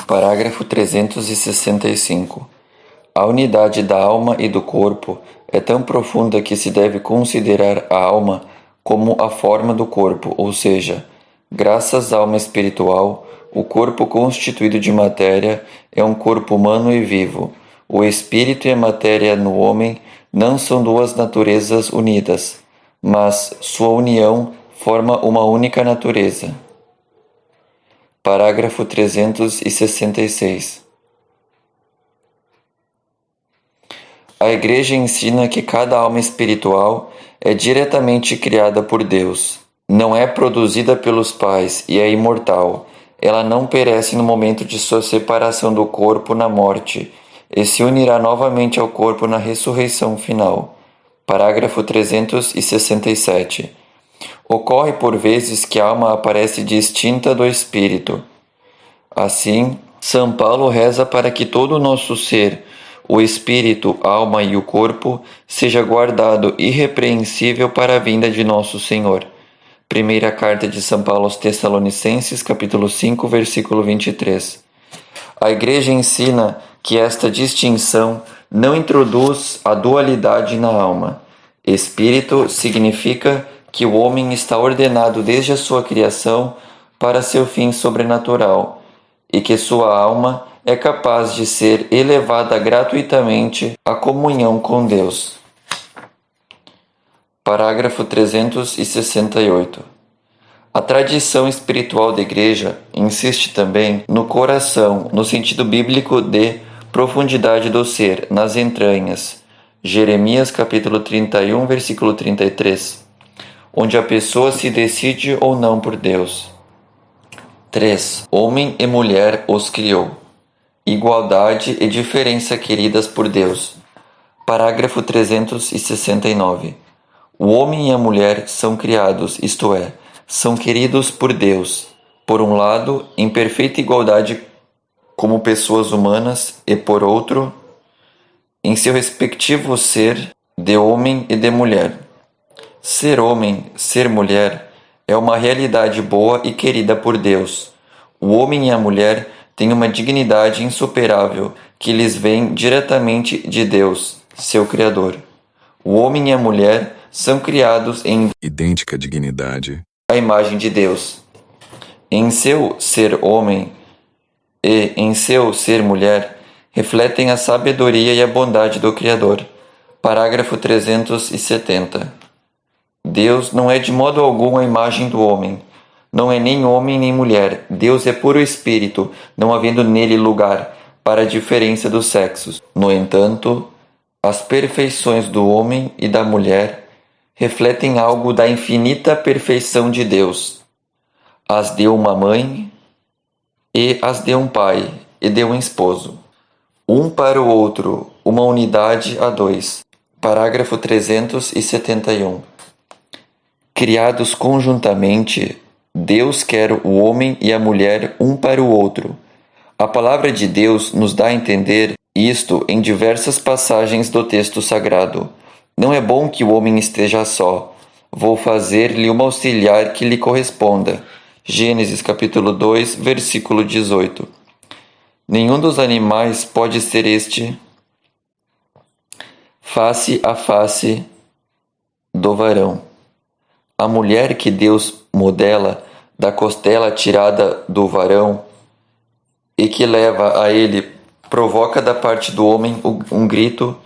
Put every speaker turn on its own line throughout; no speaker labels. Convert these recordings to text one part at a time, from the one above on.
Parágrafo 365. A unidade da alma e do corpo é tão profunda que se deve considerar a alma como a forma do corpo, ou seja, graças à alma espiritual, o corpo constituído de matéria é um corpo humano e vivo. O espírito e a matéria no homem não são duas naturezas unidas, mas sua união forma uma única natureza. Parágrafo 366. A Igreja ensina que cada alma espiritual é diretamente criada por Deus. Não é produzida pelos pais e é imortal. Ela não perece no momento de sua separação do corpo na morte e se unirá novamente ao corpo na ressurreição final. Parágrafo 367. Ocorre por vezes que a alma aparece distinta do espírito. Assim, São Paulo reza para que todo o nosso ser, o espírito, a alma e o corpo, seja guardado irrepreensível para a vinda de nosso Senhor. Primeira carta de São Paulo aos Tessalonicenses, capítulo 5, versículo 23. A Igreja ensina que esta distinção não introduz a dualidade na alma. Espírito significa que o homem está ordenado desde a sua criação para seu fim sobrenatural e que sua alma é capaz de ser elevada gratuitamente à comunhão com Deus. Parágrafo 368. A tradição espiritual da Igreja insiste também no coração, no sentido bíblico de profundidade do ser, nas entranhas. Jeremias capítulo 31, versículo 33, onde a pessoa se decide ou não por Deus. 3. Homem e mulher os criou. Igualdade e diferença queridas por Deus. Parágrafo 369. O homem e a mulher são criados, isto é, são queridos por Deus, por um lado, em perfeita igualdade como pessoas humanas e, por outro, em seu respectivo ser de homem e de mulher. Ser homem, ser mulher, é uma realidade boa e querida por Deus. O homem e a mulher têm uma dignidade insuperável que lhes vem diretamente de Deus, seu Criador. O homem e a mulher são criados em
idêntica dignidade
à imagem de Deus. Em seu ser homem e em seu ser mulher, refletem a sabedoria e a bondade do Criador. Parágrafo 370. Deus não é de modo algum a imagem do homem. Não é nem homem nem mulher. Deus é puro espírito, não havendo nele lugar para a diferença dos sexos. No entanto, as perfeições do homem e da mulher refletem algo da infinita perfeição de Deus. As de uma mãe e as de um pai e de um esposo. Um para o outro, uma unidade a dois. Parágrafo 371. Criados conjuntamente, Deus quer o homem e a mulher um para o outro. A palavra de Deus nos dá a entender isto em diversas passagens do texto sagrado. Não é bom que o homem esteja só. Vou fazer-lhe uma auxiliar que lhe corresponda. Gênesis capítulo 2, versículo 18. Nenhum dos animais pode ser face a face do varão. A mulher que Deus modela da costela tirada do varão e que leva a ele provoca da parte do homem um grito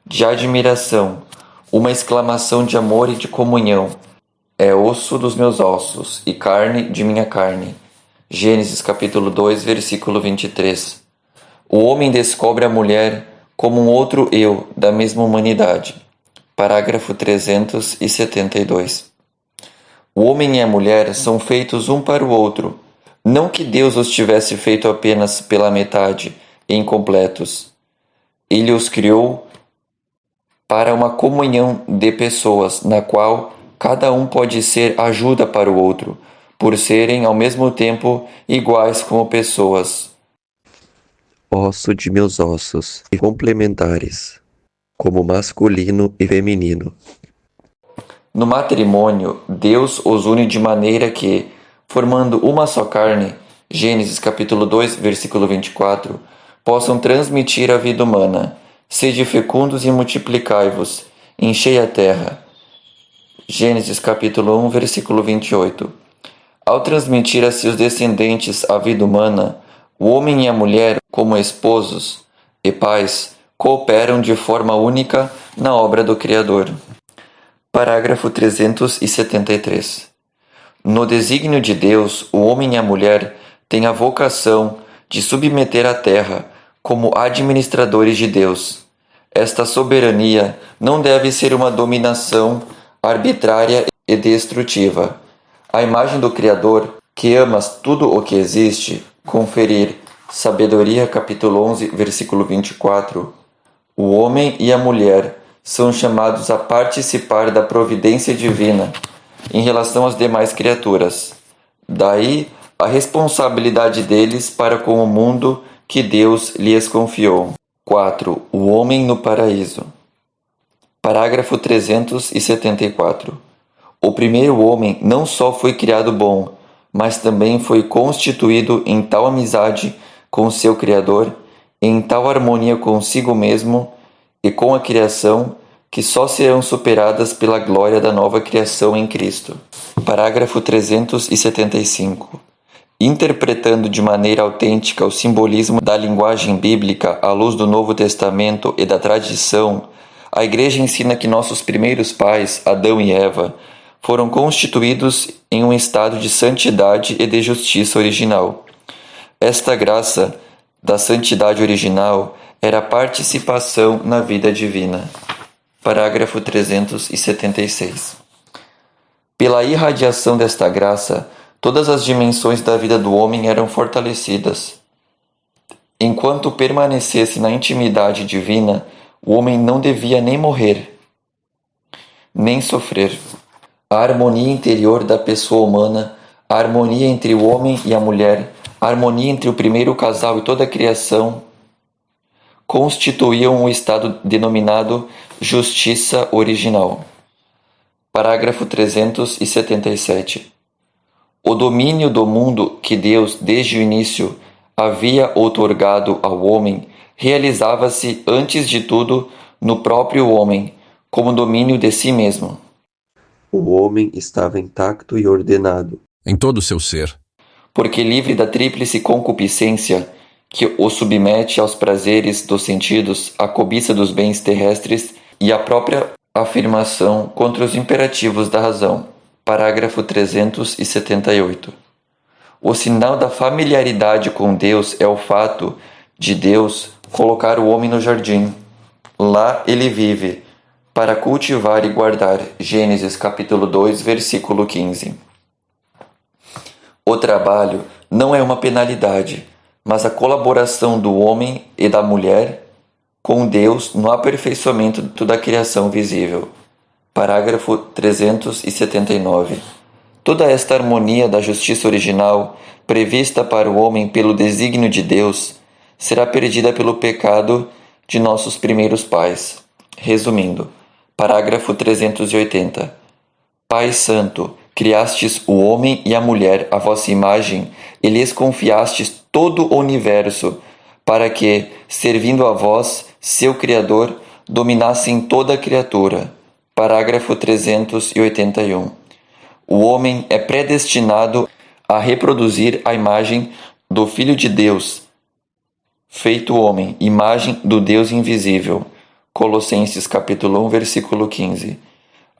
de admiração, uma exclamação de amor e de comunhão. É osso dos meus ossos e carne de minha carne. Gênesis capítulo 2, versículo 23. O homem descobre a mulher como um outro eu da mesma humanidade. Parágrafo 372. O homem e a mulher são feitos um para o outro. Não que Deus os tivesse feito apenas pela metade, incompletos. Ele os criou para uma comunhão de pessoas, na qual cada um pode ser ajuda para o outro, por serem ao mesmo tempo iguais como pessoas.
Osso de meus ossos e complementares, como masculino e feminino.
No matrimônio, Deus os une de maneira que, formando uma só carne, Gênesis capítulo 2, versículo 24, possam transmitir a vida humana. Sede fecundos e multiplicai-vos, enchei a terra. Gênesis capítulo 1, versículo 28. Ao transmitir a seus descendentes a vida humana, o homem e a mulher, como esposos e pais, cooperam de forma única na obra do Criador. Parágrafo 373. No desígnio de Deus, o homem e a mulher têm a vocação de submeter a terra como administradores de Deus. Esta soberania não deve ser uma dominação arbitrária e destrutiva. A imagem do Criador, que ama tudo o que existe, conferir Sabedoria capítulo 11, versículo 24, o homem e a mulher são chamados a participar da providência divina em relação às demais criaturas. Daí a responsabilidade deles para com o mundo que Deus lhes confiou. 4. O homem no paraíso. Parágrafo 374. O primeiro homem não só foi criado bom, mas também foi constituído em tal amizade com seu Criador, em tal harmonia consigo mesmo e com a criação, que só serão superadas pela glória da nova criação em Cristo. Parágrafo 375. Interpretando de maneira autêntica o simbolismo da linguagem bíblica à luz do Novo Testamento e da tradição, a Igreja ensina que nossos primeiros pais, Adão e Eva, foram constituídos em um estado de santidade e de justiça original. Esta graça da santidade original era a participação na vida divina. Parágrafo 376. Pela irradiação desta graça, todas as dimensões da vida do homem eram fortalecidas. Enquanto permanecesse na intimidade divina, o homem não devia nem morrer, nem sofrer. A harmonia interior da pessoa humana, a harmonia entre o homem e a mulher, a harmonia entre o primeiro casal e toda a criação, constituíam um estado denominado justiça original. Parágrafo 377. O domínio do mundo que Deus, desde o início, havia outorgado ao homem, realizava-se, antes de tudo, no próprio homem, como domínio de si mesmo.
O homem estava intacto e ordenado
em todo o seu ser,
porque livre da tríplice concupiscência que o submete aos prazeres dos sentidos, à cobiça dos bens terrestres e à própria afirmação contra os imperativos da razão. Parágrafo 378. O sinal da familiaridade com Deus é o fato de Deus colocar o homem no jardim. Lá ele vive, para cultivar e guardar. Gênesis capítulo 2, versículo 15. O trabalho não é uma penalidade, mas a colaboração do homem e da mulher com Deus no aperfeiçoamento da criação visível. Parágrafo 379. Toda esta harmonia da justiça original, prevista para o homem pelo desígnio de Deus, será perdida pelo pecado de nossos primeiros pais. Resumindo, parágrafo 380. Pai Santo, criastes o homem e a mulher à vossa imagem e lhes confiastes todo o universo, para que, servindo a vós, seu Criador, dominassem toda a criatura. Parágrafo 381. O homem é predestinado a reproduzir a imagem do Filho de Deus, feito homem, imagem do Deus invisível. Colossenses capítulo 1, versículo 15.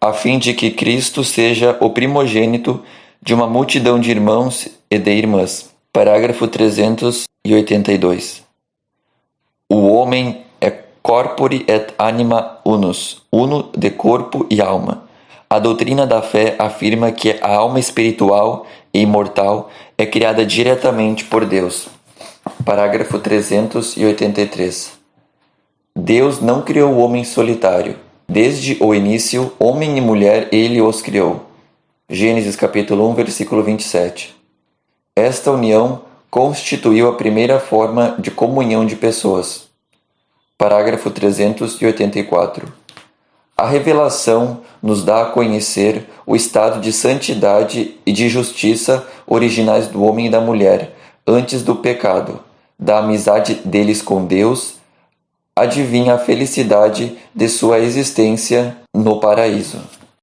A fim de que Cristo seja o primogênito de uma multidão de irmãos e de irmãs. Parágrafo 382. O homem é corpore et anima unus, uno de corpo e alma. A doutrina da fé afirma que a alma espiritual e imortal é criada diretamente por Deus. Parágrafo 383. Deus não criou o homem solitário. Desde o início, homem e mulher, ele os criou. Gênesis capítulo 1, versículo 27. Esta união constituiu a primeira forma de comunhão de pessoas. Parágrafo 384. A revelação nos dá a conhecer o estado de santidade e de justiça originais do homem e da mulher, antes do pecado, da amizade deles com Deus, adivinha a felicidade de sua existência no paraíso.